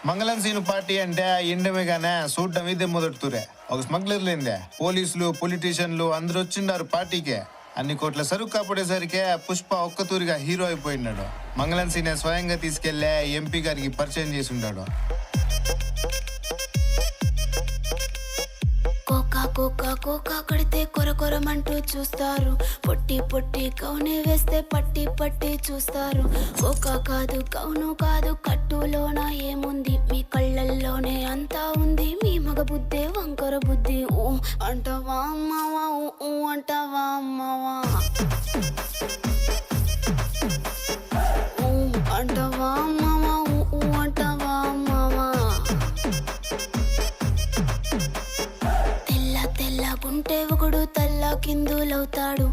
మంగళం scene party అంటే ఎండమేగానే చూడటం ఇదే మొదటితూరే. ఒక స్మగ్లర్లేందే పోలీసులు పొలిటీషియన్లు అందరూ వచ్చిండారు పార్టీకే. అన్ని కోట్ల సరుకు కాపాడేసరికే పుష్ప ఒక్కతూరిగా హీరో అయిపోయినాడు. మంగళం సీనే స్వయంగా తీసుకెళ్లే ఎంపీ గారికి పరిచయం చేసి ఉన్నాడు. కోకా కోకా కొడితే కొరకొరమంటూ చూస్తారు. పొట్టి పొట్టి కౌనే వేస్తే పట్టి పట్టి చూస్తారు. కోకా కాదు కౌను కాదు కట్టులోన ఏముంది, మీ కళ్ళల్లోనే అంతా ఉంది. మీ మగ బుద్ధే వంకర బుద్ధి. ఊ అంటవా అమ్మవా, ఊ అంటవా అమ్మవా, ఊ అంటవా అమ్మవా, ఊ అంటవా అమ్మవా. గుంటే ఒకడు తల్ల కిందులవుతాడు,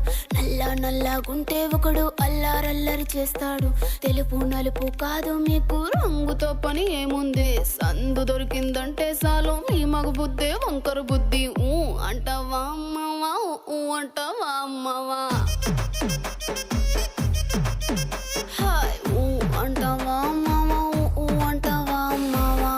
నల్లగుంటే ఒకడు అల్లారల్లరి చేస్తాడు. తెలుపు నలుపు కాదు మీకు రంగుతో పని ఏముంది, సందు దొరికిందంటే చాలు మీ మగ బుద్ధే వంకర బుద్ధి. ఊ అంటవా అమ్మవా, ఊ అంటవా అమ్మవా, హాయ్ ఊ అంటవా అమ్మవా, ఊ అంటవా అమ్మవా.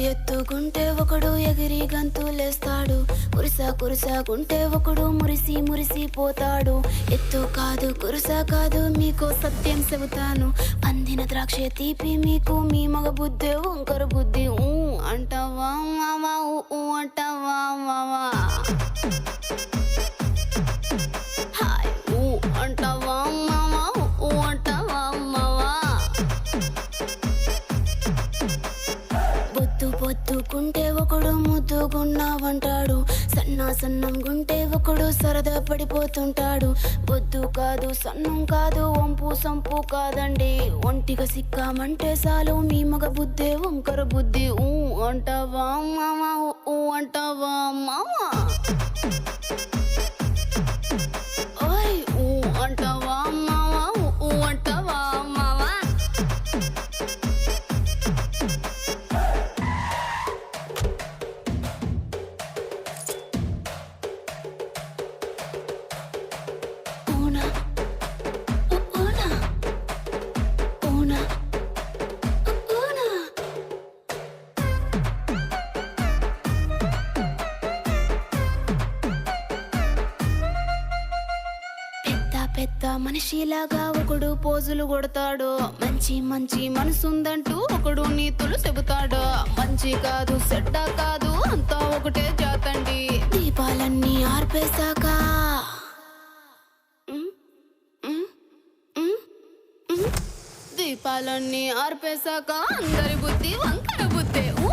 ఎత్తుగుంటే ఒకడు ఎగిరి గంతులేస్తాడు, కురుసా గుంటే ఒకడు మురిసి పోతాడు. ఎత్తు కాదు కురుస కాదు మీకు సత్యం చెబుతాను, అందిన ద్రాక్ష తీపి మీకు మీ మగ బుద్ధి వంకర బుద్ధి. ఊ అంటవా మావా, ఊ అంటవా మావా, హాయ్ ఊ అంటవా మావా, ఊ అంటవా మావా. బొద్దుకుంటే ఒకడు ముద్దుగున్నావంటాడు, సన్నం గుంటే ఒకడు సరదా పడిపోతుంటాడు. బొద్దు కాదు సన్నం కాదు వంపు సంపు కాదండి, ఒంటిగా సిక్కామంటే చాలు మీ మగ బుద్ధే వంకర బుద్ధి. ఊ అంటవా మావా, ఊ అంటవా మావా, ఓయ్ ఊ అంటవా మావా, ఊ అంటవా మావా. పెద్ద మనిషిలాగా ఒకడు పోజులు కొడతాడు, మంచి మనసుందంటూ ఒకడు నీతులు చెబుతాడు. మంచి కాదు చెడ్డ కాదు అంతా ఒకటే జాతండి, దీపాలన్నీ ఆర్పేశాక దీపాలన్నీ ఆర్పేశాక అందరి బుద్ధి వంకర బుద్ధే. ఊ